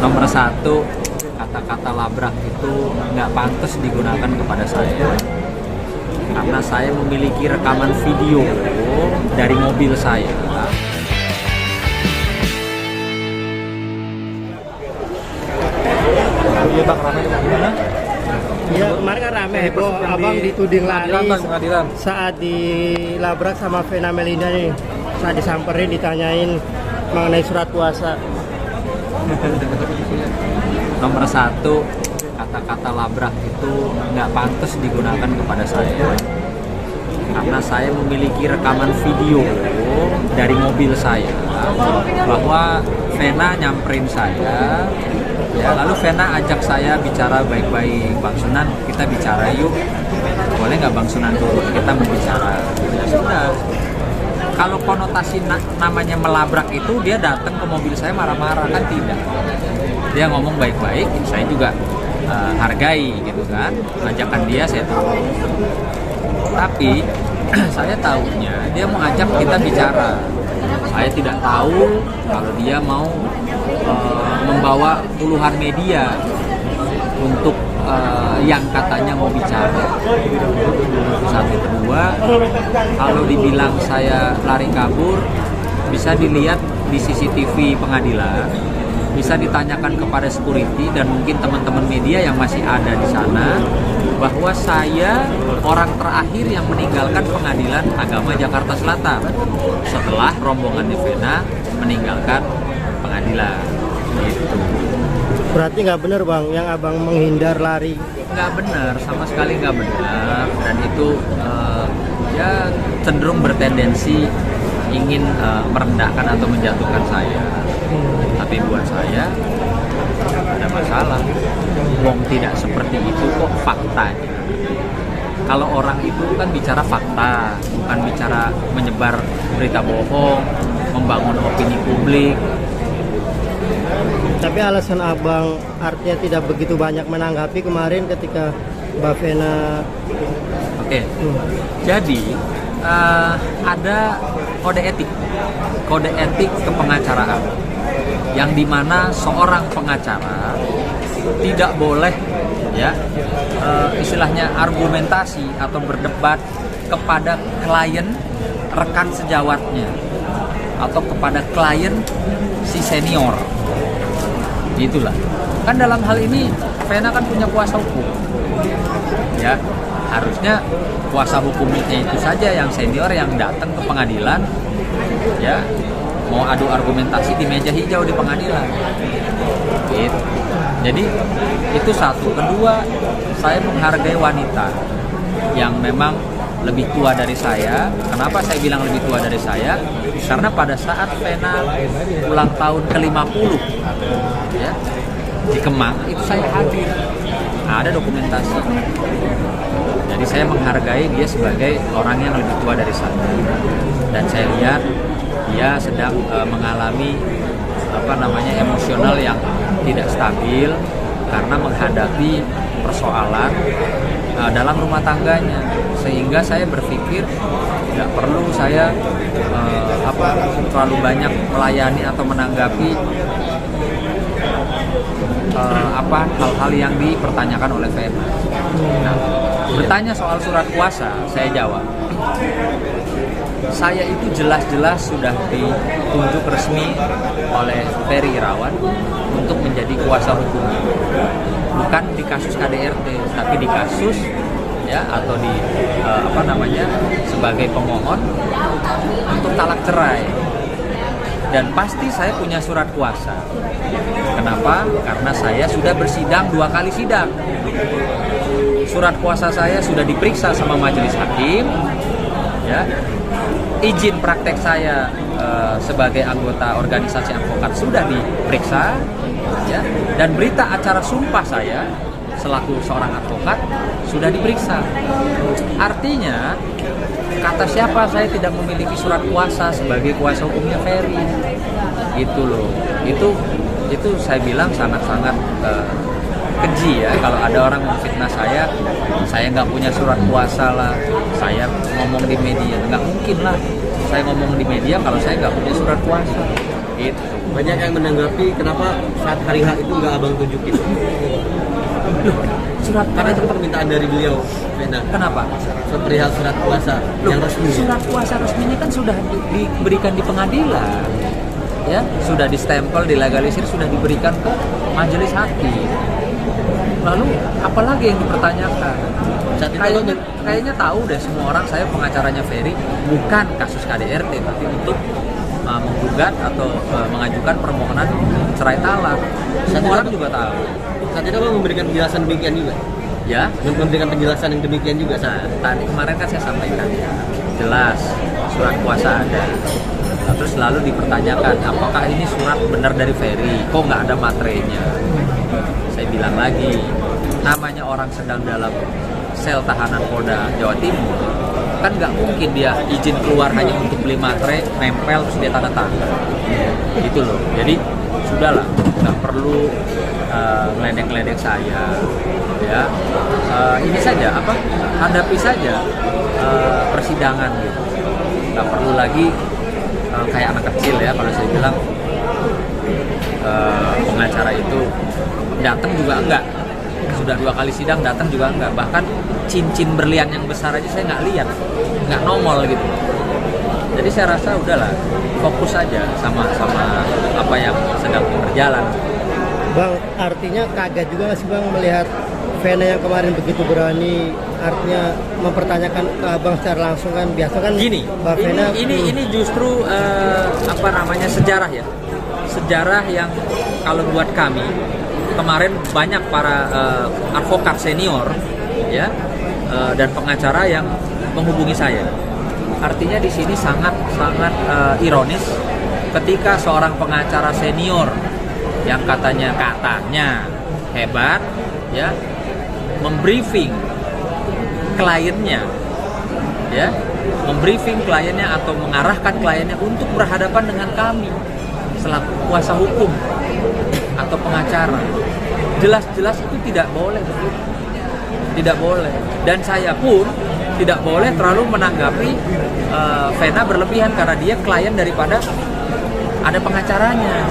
Nomor satu, kata-kata labrak itu nggak pantas digunakan kepada saya. Karena saya memiliki rekaman video dari mobil saya. Iya bang, ramai gimana? Iya, kemarin kan rame heboh, abang dituding lari Pengadilan. saat dilabrak sama Vena Melinda nih. Saat disamperin ditanyain mengenai surat puasa. Nomor satu, kata-kata labrak itu nggak pantas digunakan kepada saya. Karena saya memiliki rekaman video dari mobil saya bahwa Vena nyamperin saya. Ya, lalu Vena ajak saya bicara baik-baik, Bang Sunan, kita bicara yuk. Boleh nggak Bang Sunan turun? Kita berbicara. Ya sudah. Kalau konotasi namanya melabrak itu dia datang ke mobil saya marah-marah, kan tidak. Dia ngomong baik-baik, saya juga hargai gitu kan. Ajakan dia saya turun. Tapi saya tahunya dia mau ajak kita bicara. Saya tidak tahu kalau dia mau membawa puluhan media untuk yang katanya mau bicara. Satu, kedua, kalau dibilang saya lari kabur, bisa dilihat di CCTV pengadilan, bisa ditanyakan kepada security dan mungkin teman-teman media yang masih ada di sana, bahwa saya orang terakhir yang meninggalkan Pengadilan Agama Jakarta Selatan setelah rombongan Vena meninggalkan pengadilan. Gitu. Berarti nggak benar bang, yang abang menghindar lari? Nggak benar, sama sekali nggak benar, dan itu ya cenderung bertendensi ingin merendahkan atau menjatuhkan saya. Tapi buat saya ada masalah. Wong tidak seperti itu kok faktanya. Kalau orang itu kan bicara fakta, bukan bicara menyebar berita bohong, membangun opini publik. Tapi alasan abang artinya tidak begitu banyak menanggapi kemarin ketika Mbak Vena. Oke. Jadi ada kode etik kepengacaraan yang dimana seorang pengacara tidak boleh ya istilahnya argumentasi atau berdebat kepada klien rekan sejawatnya atau kepada klien si senior. Itulah. Kan dalam hal ini Vena kan punya kuasa hukum. Ya, harusnya kuasa hukumnya itu saja yang senior yang datang ke pengadilan ya, mau adu argumentasi di meja hijau di pengadilan. Gitu. Jadi itu satu. Kedua, saya menghargai wanita yang memang lebih tua dari saya. Kenapa saya bilang lebih tua dari saya? Karena pada saat Vena ulang tahun ke-50 ya, di Kemang itu saya hadir. Ada dokumentasi. Jadi saya menghargai dia sebagai orang yang lebih tua dari saya. Dan saya lihat dia sedang mengalami emosional yang tidak stabil karena menghadapi persoalan dalam rumah tangganya, sehingga saya berpikir tidak perlu saya terlalu banyak melayani atau menanggapi hal-hal yang dipertanyakan oleh Vena. Nah, bertanya soal surat kuasa, saya jawab. Saya itu jelas-jelas sudah ditunjuk resmi oleh Ferry Irawan untuk menjadi kuasa hukum. Bukan di kasus KDRT, tapi di kasus ya atau di sebagai pemohon untuk talak cerai. Dan pasti saya punya surat kuasa. Kenapa? Karena saya sudah bersidang 2 kali sidang. Surat kuasa saya sudah diperiksa sama majelis hakim. Ya, izin praktek saya sebagai anggota organisasi advokat sudah diperiksa, ya, dan berita acara sumpah saya selaku seorang advokat sudah diperiksa. Artinya, kata siapa saya tidak memiliki surat kuasa sebagai kuasa hukumnya Ferry, gitu loh. Itu saya bilang sangat-sangat keji ya kalau ada orang memfitnah saya nggak punya surat kuasa lah, saya ngomong di media. Nggak mungkin lah saya ngomong di media kalau saya nggak punya surat kuasa. Gitu. Banyak yang menanggapi kenapa saat hari H itu nggak abang tunjukin. Surat Karena itu permintaan dari beliau, Vena. Kenapa? Perihal surat kuasa Loh, yang resmi. surat kuasa resminya kan sudah diberikan di pengadilan, ya, sudah distempel, dilegalisir, sudah diberikan ke majelis hakim. Lalu apalagi yang dipertanyakan? Saat itu Kayaknya tahu deh semua orang saya pengacaranya Ferry bukan kasus KDRT tapi untuk menggugat atau mengajukan permohonan cerai talak. Semua orang juga tahu. Saat itu abang memberikan penjelasan demikian juga. Ya, Memberikan penjelasan yang demikian juga. nah, tadi kemarin kan saya sampaikan jelas surat kuasa ada. Nah, terus lalu dipertanyakan apakah ini surat benar dari Ferry? Kok nggak ada materainya? Saya bilang lagi, namanya orang sedang dalam sel tahanan Polda Jawa Timur, kan nggak mungkin dia izin keluar hanya untuk beli materai, nempel terus dia tanda tangan. Gitu loh. Jadi sudahlah, nggak perlu ngeledek-ngeledek saya. Ya, ini saja hadapi saja persidangan gitu. Nggak perlu lagi kayak anak kecil ya kalau saya bilang pengacara itu datang juga enggak, sudah 2 kali sidang datang juga enggak, bahkan cincin berlian yang besar aja saya nggak lihat, nggak nongol gitu. Jadi saya rasa udahlah, fokus saja sama apa yang sedang berjalan. Bang, artinya kaget juga nggak sih Bang melihat Vena yang kemarin begitu berani, artinya mempertanyakan ke Abang secara langsung kan? Biasa kan Gini, Bang Vena ini justru sejarah ya, sejarah yang kalau buat kami kemarin banyak para advokat senior ya dan pengacara yang menghubungi saya. Artinya di sini sangat ironis ketika seorang pengacara senior yang katanya hebat ya membriefing kliennya ya, membriefing kliennya atau mengarahkan kliennya untuk berhadapan dengan kami selaku kuasa hukum atau pengacara. Jelas-jelas itu tidak boleh begitu. Tidak boleh. Dan saya pun tidak boleh terlalu menanggapi Vena berlebihan karena dia klien daripada ada pengacaranya.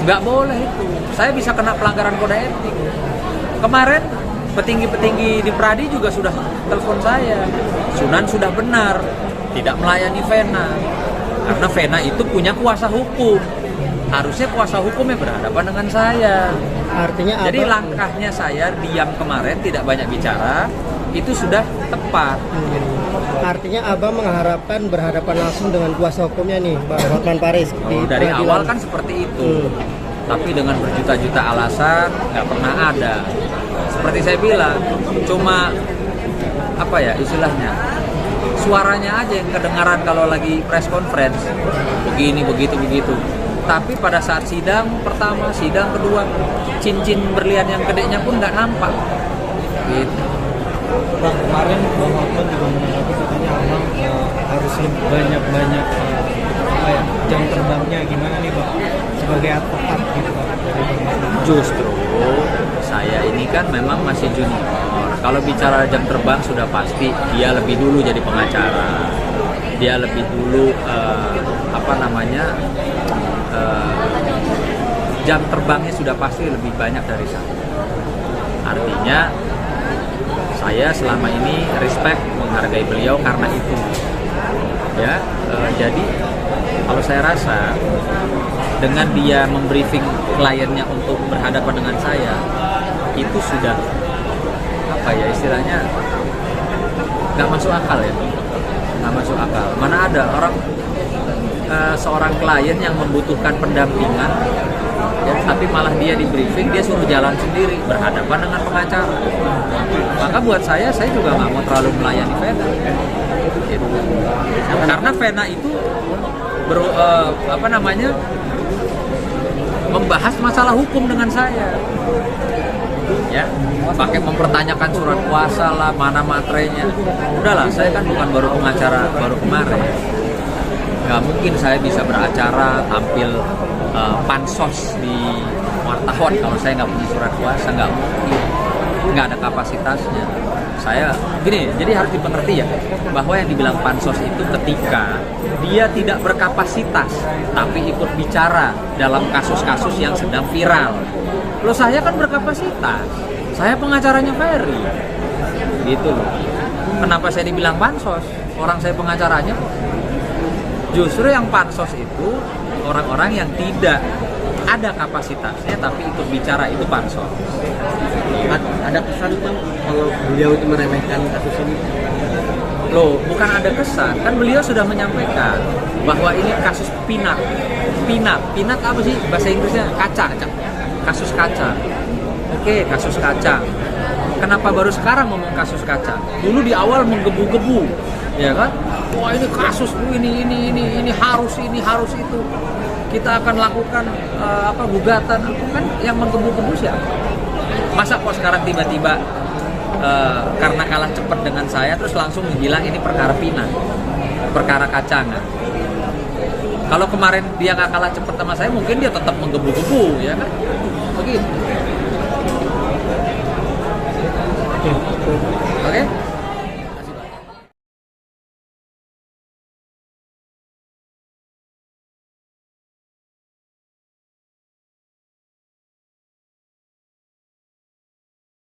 Nggak boleh itu. Saya bisa kena pelanggaran kode etik. Kemarin petinggi-petinggi di Pradi juga sudah telepon saya. Sunan sudah benar tidak melayani Vena karena Vena itu punya kuasa hukum. Harusnya kuasa hukumnya berhadapan dengan saya. artinya Jadi Abang, langkahnya saya diam kemarin tidak banyak bicara itu sudah tepat. artinya Abang mengharapkan berhadapan langsung dengan kuasa hukumnya nih, Bang Hotman Paris di Dari pengadilan. awal kan seperti itu. Tapi dengan berjuta-juta alasan nggak pernah ada. Seperti saya bilang, cuma apa ya istilahnya, suaranya aja yang kedengaran kalau lagi press conference, begini begitu. Tapi pada saat sidang pertama, sidang kedua, cincin berlian yang gedenya pun nggak nampak. Gitu. Bang, kemarin Bang Hotman juga menanggapi katanya Abang harus banyak jam terbangnya gimana nih Bang sebagai advokat gitu Bang. Justru saya ini kan memang masih junior. Kalau bicara jam terbang sudah pasti dia lebih dulu jadi pengacara. Dia lebih dulu jam terbangnya sudah pasti lebih banyak dari saya. Artinya saya selama ini respect menghargai beliau karena itu. Ya, jadi kalau saya rasa dengan dia membriefing kliennya untuk berhadapan dengan saya itu sudah istilahnya nggak masuk akal ya, nggak masuk akal. Mana ada orang seorang klien yang membutuhkan pendampingan ya, tapi malah dia di briefing dia suruh jalan sendiri berhadapan dengan pengacara. Maka buat saya juga nggak mau terlalu melayani Vena gitu. Karena Vena itu membahas masalah hukum dengan saya ya, pakai mempertanyakan surat kuasa lah, mana materainya. Udahlah, saya kan bukan baru pengacara baru kemarin, nggak mungkin saya bisa beracara tampil pansos di wartawan kalau saya nggak punya surat kuasa, nggak mungkin, nggak ada kapasitasnya. saya gini, jadi harus dipengerti ya bahwa yang dibilang pansos itu ketika dia tidak berkapasitas tapi ikut bicara dalam kasus-kasus yang sedang viral. Loh, saya kan berkapasitas, saya pengacaranya Ferry, gitu loh. Kenapa saya dibilang pansos? Orang saya pengacaranya. Justru yang pansos itu orang-orang yang tidak ada kapasitasnya tapi ikut bicara, itu pansos. Ada kesan Bang kalau beliau itu meremehkan kasus ini? Loh, bukan ada kesan, kan beliau sudah menyampaikan bahwa ini kasus pinat apa sih bahasa Inggrisnya? Kaca. Kasus kaca. Oke, kasus kaca. Kenapa baru sekarang ngomong kasus kaca? Dulu di awal menggebu-gebu, ya kan? Wah, ini kasus ini harus itu. Kita akan lakukan gugatan. Kan yang menggebu-gebu siapa? Masa kok sekarang tiba-tiba karena kalah cepat dengan saya terus langsung bilang ini perkara pinat, perkara kacangan. Kalau kemarin dia nggak kalah cepat sama saya, mungkin dia tetap menggebu-gebu, ya kan? Begitu. Oke?